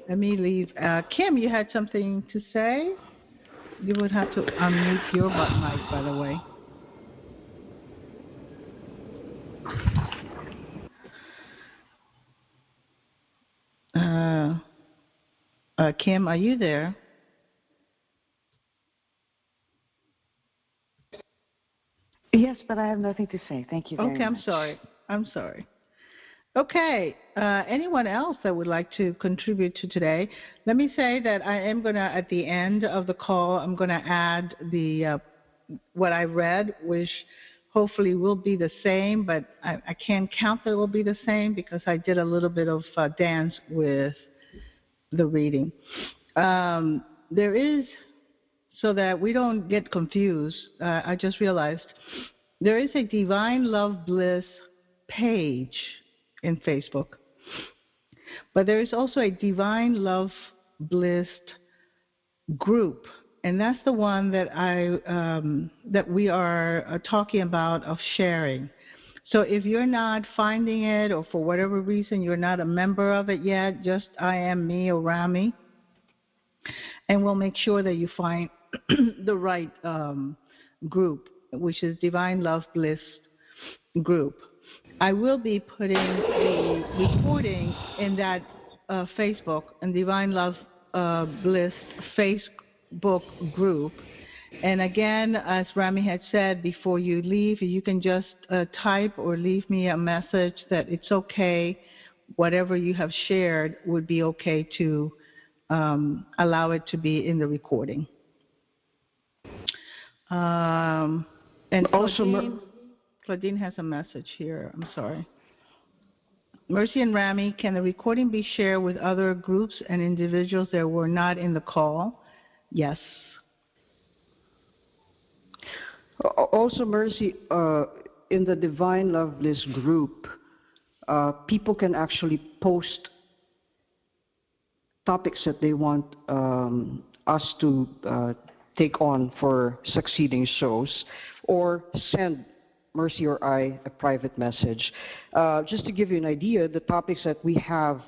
A: Let me leave. Kim, you had something to say? You would have to unmute your mic, by the way. Kim, are you there?
D: Yes, but I have nothing to say. Thank you very much.
A: Okay, I'm sorry. Okay, anyone else that would like to contribute to today? Let me say that I am going to, at the end of the call, I'm going to add the what I read, which hopefully will be the same, but I can't count that it will be the same because I did a little bit of dance with the reading. There is, so that we don't get confused, I just realized there is a Divine Love Bliss page in Facebook, but there is also a Divine Love Bliss group, and that's the one that that we are talking about of sharing. So if you're not finding it, or for whatever reason you're not a member of it yet, just I am me or Rami, and we'll make sure that you find the right group, which is Divine Love Bliss group. I will be putting the recording in that Facebook and Divine Love Bliss Facebook group. And again, as Rami had said, before you leave, you can just type or leave me a message that it's okay. Whatever you have shared would be okay to allow it to be in the recording. And also, Claudine has a message here. I'm sorry. Mercy and Rami, can the recording be shared with other groups and individuals that were not in the call? Yes.
B: Also, Mercy, in the Divine Love Bliss group, people can actually post topics that they want us to take on for succeeding shows, or send Mercy or I a private message. Just to give you an idea, the topics that we have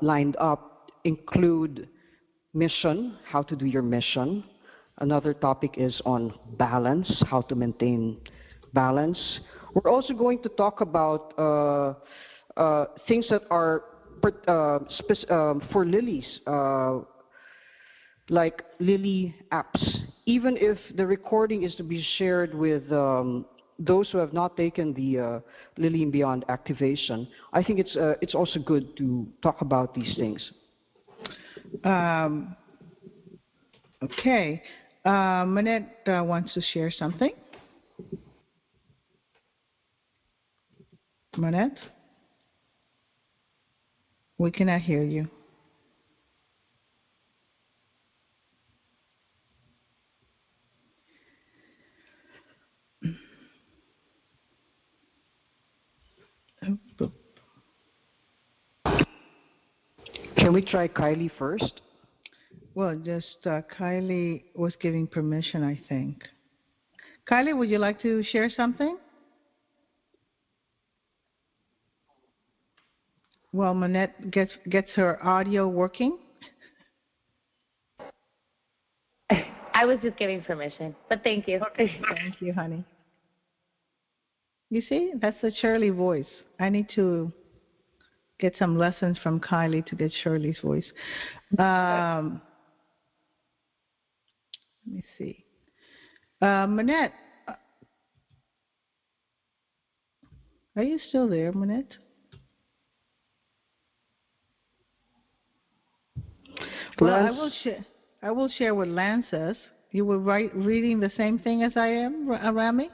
B: lined up include mission, how to do your mission. Another topic is on balance, how to maintain balance. We're also going to talk about things that are for lilies, like lily apps. Even if the recording is to be shared with those who have not taken the Lily and Beyond activation, I think it's also good to talk about these things.
A: Okay. Manette wants to share something. Manette? We cannot hear you.
B: Can we try Kylie first?
A: Well, just Kylie was giving permission, I think. Kylie, would you like to share something? Well, Manette gets her audio working.
E: I was just giving permission, but thank you.
A: Okay, thank you, honey. You see, that's the Shirley voice. I need to get some lessons from Kylie to get Shirley's voice. Let me see. Manette, are you still there, Manette? Well, I will share what Lance says. You were reading the same thing as I am, Rami?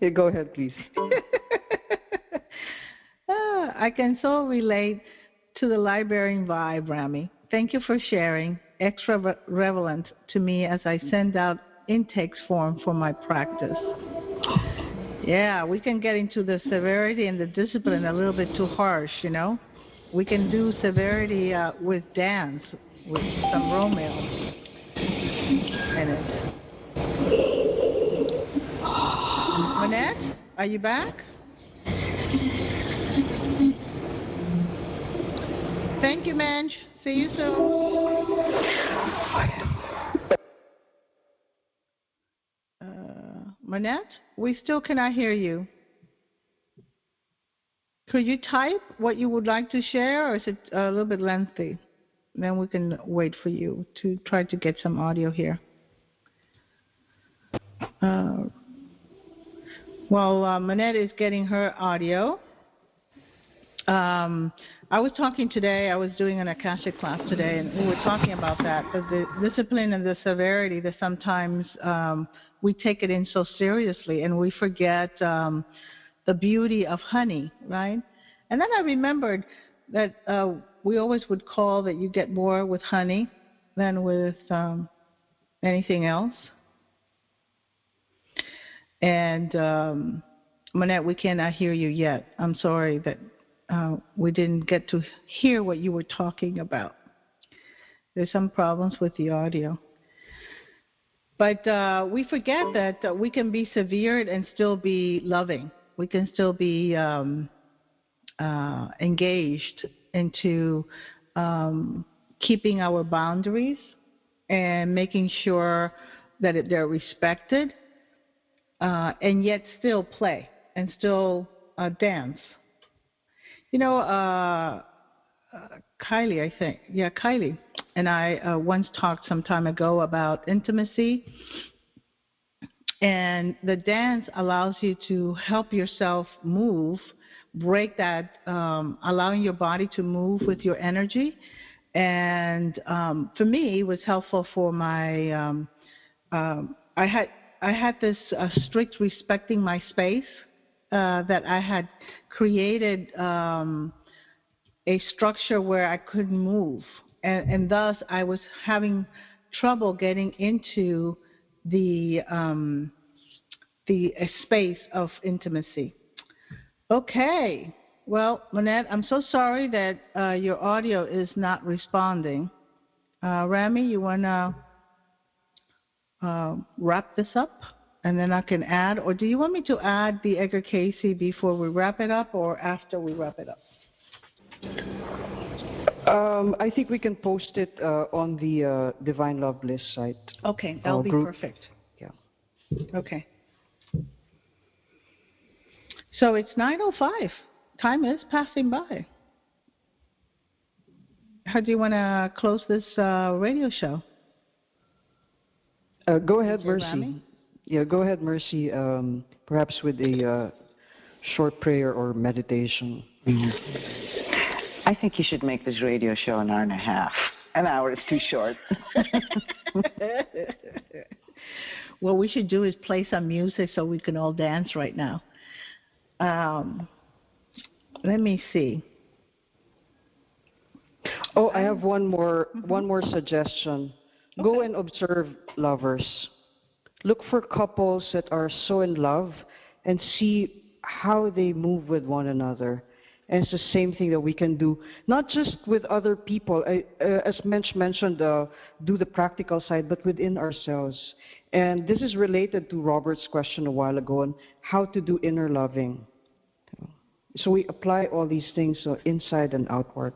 B: Yeah, go ahead, please.
A: I can so relate to the librarian vibe, Rami. Thank you for sharing. Extra relevant to me as I send out intakes form for my practice. Yeah, we can get into the severity and the discipline a little bit too harsh, you know. We can do severity with dance, with some Romeo in it. Manette, are you back? Thank you, Manj. See you soon. Manette, we still cannot hear you. Could you type what you would like to share, or is it a little bit lengthy? Then we can wait for you to try to get some audio here. While Manette is getting her audio, I was talking today, I was doing an Akashic class today, and we were talking about that, the discipline and the severity that sometimes we take it in so seriously and we forget the beauty of honey, right? And then I remembered that we always would call that you get more with honey than with anything else. And Manette, we cannot hear you yet. I'm sorry that we didn't get to hear what you were talking about. There's some problems with the audio. But we forget that we can be severed and still be loving. We can still be engaged into keeping our boundaries and making sure that they're respected, and yet still play and still dance. You know, Kylie, I think. Yeah, Kylie and I once talked some time ago about intimacy. And the dance allows you to help yourself move, break that, allowing your body to move with your energy. And for me, it was helpful for my, I had this strict respecting my space that I had created a structure where I couldn't move. And thus I was having trouble getting into the space of intimacy. Okay. Well, Manette, I'm so sorry that your audio is not responding. Rami, you want to wrap this up? And then I can add, or do you want me to add the Edgar Casey before we wrap it up or after we wrap it up?
B: I think we can post it on the Divine Love Bliss site.
A: Okay, that'll be perfect.
B: Yeah.
A: Okay. So it's 9:05. Time is passing by. How do you want to close this radio show?
B: Go ahead, Mercy.
A: Rami?
B: Yeah, go ahead, Mercy. Perhaps with a short prayer or meditation.
F: I think you should make this radio show an hour and a half. An hour is too short.
A: What we should do is play some music so we can all dance right now. Let me see.
B: Oh, I have one more suggestion. Okay. Go and observe lovers. Look for couples that are so in love and see how they move with one another. And it's the same thing that we can do, not just with other people, as Mensch mentioned, do the practical side, but within ourselves. And this is related to Robert's question a while ago on how to do inner loving. So we apply all these things inside and outward.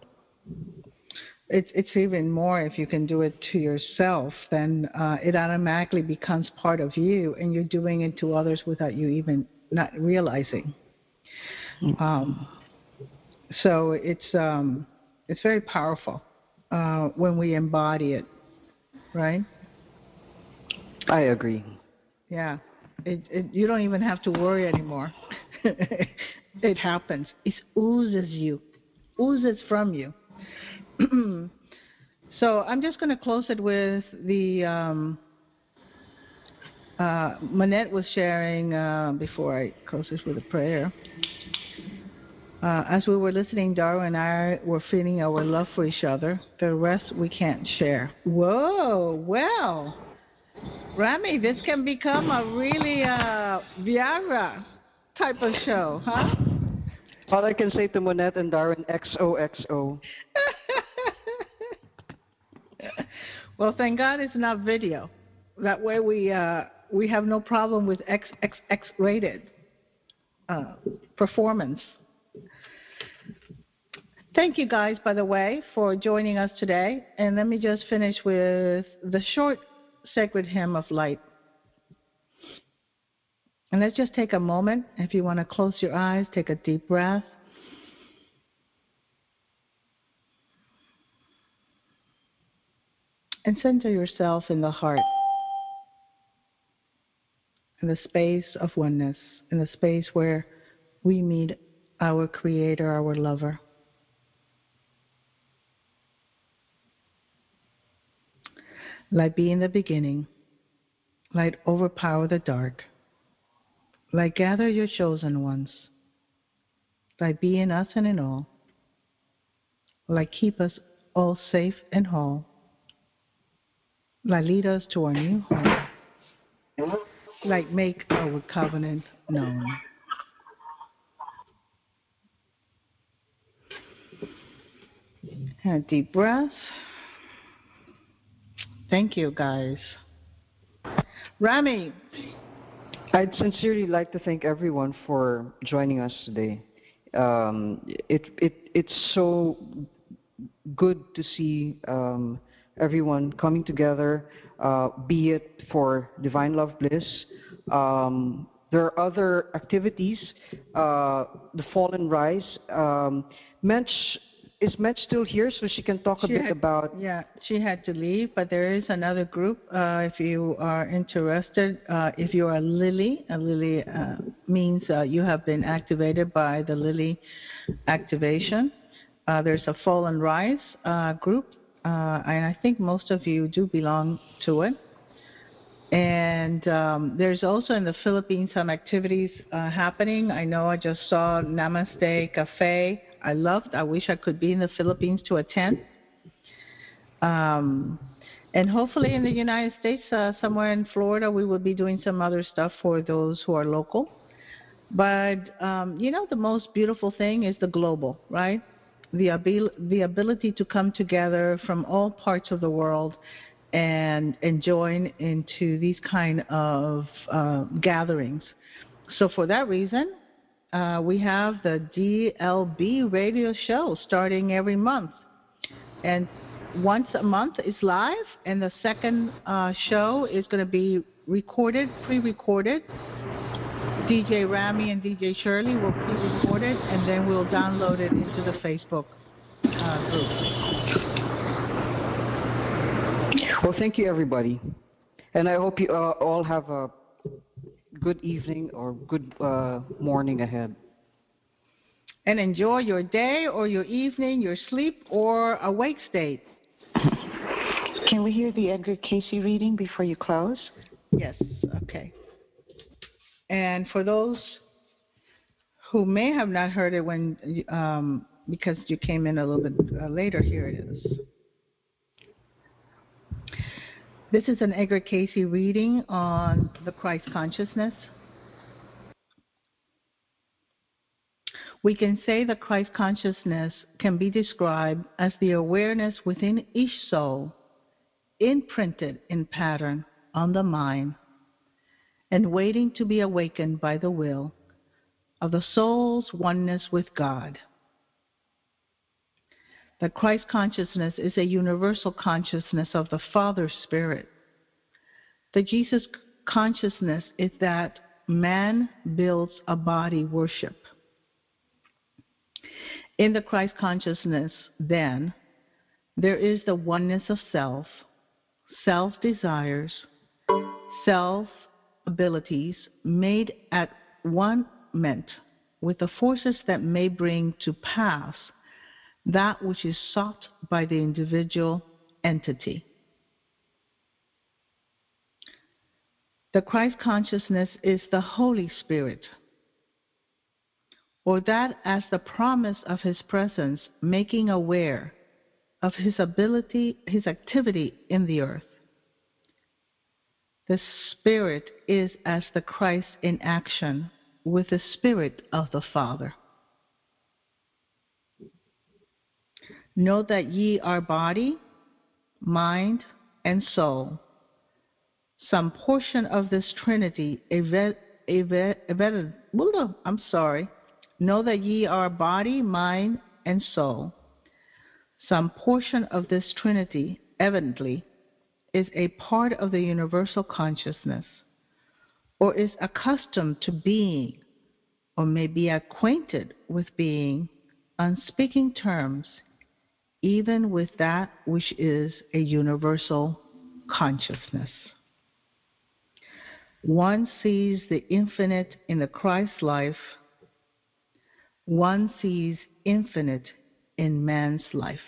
A: It's even more if you can do it to yourself, then it automatically becomes part of you, and you're doing it to others without you even not realizing. So it's very powerful when we embody it, right?
B: I agree.
A: Yeah, you don't even have to worry anymore. It happens. It oozes from you. So I'm just going to close it with the Manette was sharing before I close this with a prayer. As we were listening, Darwin and I were feeling our love for each other. The rest we can't share. Whoa, well, Rami, this can become a really Viagra type of show, huh?
B: All I can say to Manette and Darwin, XOXO.
A: Well, thank God it's not video. That way we have no problem with XXX rated. performance. Thank you guys, by the way, for joining us today. And let me just finish with the short sacred hymn of light. And let's just take a moment. If you want to close your eyes, take a deep breath. And center yourself in the heart, in the space of oneness, in the space where we meet our Creator, our Lover. Light be in the beginning. Light overpower the dark. Light gather your chosen ones. Light be in us and in all. Light keep us all safe and whole. Light lead us to our new home. Light make our covenant known. And a deep breath. Thank you, guys. Rami.
B: I'd sincerely like to thank everyone for joining us today. It's so good to see everyone coming together, be it for Divine Love Bliss. There are other activities, the Fall and Rise. Is Mensch still here so she can talk a bit about...
A: Yeah, she had to leave, but there is another group if you are interested. If you are a Lily means you have been activated by the Lily activation. There's a Fall and Rise group, and I think most of you do belong to it. And there's also in the Philippines some activities happening. I know I just saw Namaste Cafe. I wish I could be in the Philippines to attend. And hopefully in the United States, somewhere in Florida, we will be doing some other stuff for those who are local. But, the most beautiful thing is the global, right? The ability to come together from all parts of the world and join into these kind of gatherings. So for that reason, we have the DLB radio show starting every month. And once a month is live, and the second show is going to be recorded, pre-recorded. DJ Rami and DJ Shirley will pre-record it, and then we'll download it into the Facebook group.
B: Well, thank you, everybody. And I hope you all have a good evening or good morning ahead.
A: And enjoy your day or your evening, your sleep or awake state.
F: Can we hear the Edgar Casey reading before you close?
A: Yes, okay. And for those who may have not heard it when, because you came in a little bit later, here it is. This is an Edgar Casey reading on the Christ consciousness. We can say that Christ consciousness can be described as the awareness within each soul, imprinted in pattern on the mind, and waiting to be awakened by the will of the soul's oneness with God. The Christ consciousness is a universal consciousness of the Father Spirit. The Jesus consciousness is that man builds a body worship. In the Christ consciousness, then, there is the oneness of self, self-desires, self-abilities made at one-ment with the forces that may bring to pass that which is sought by the individual entity. The Christ consciousness is the Holy Spirit, or that as the promise of His presence, making aware of His ability, His activity in the earth. The Spirit is as the Christ in action with the Spirit of the Father. Know that ye are body, mind, and soul, some portion of this Trinity I'm sorry. Know that ye are body, mind, and soul. Some portion of this Trinity, evidently, is a part of the universal consciousness, or is accustomed to being, or may be acquainted with being, on speaking terms, even with that which is a universal consciousness. One sees the infinite in the Christ life. One sees infinite in man's life.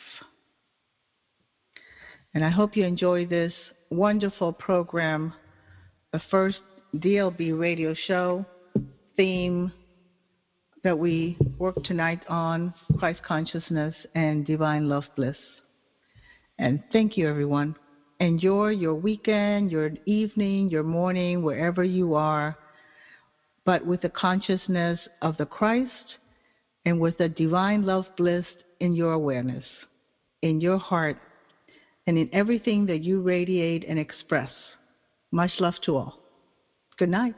A: And I hope you enjoy this wonderful program, the first DLB radio show theme that we work tonight on, Christ consciousness and divine love bliss. And thank you, everyone. Enjoy your weekend, your evening, your morning, wherever you are, but with the consciousness of the Christ and with the divine love bliss in your awareness, in your heart, and in everything that you radiate and express. Much love to all. Good night.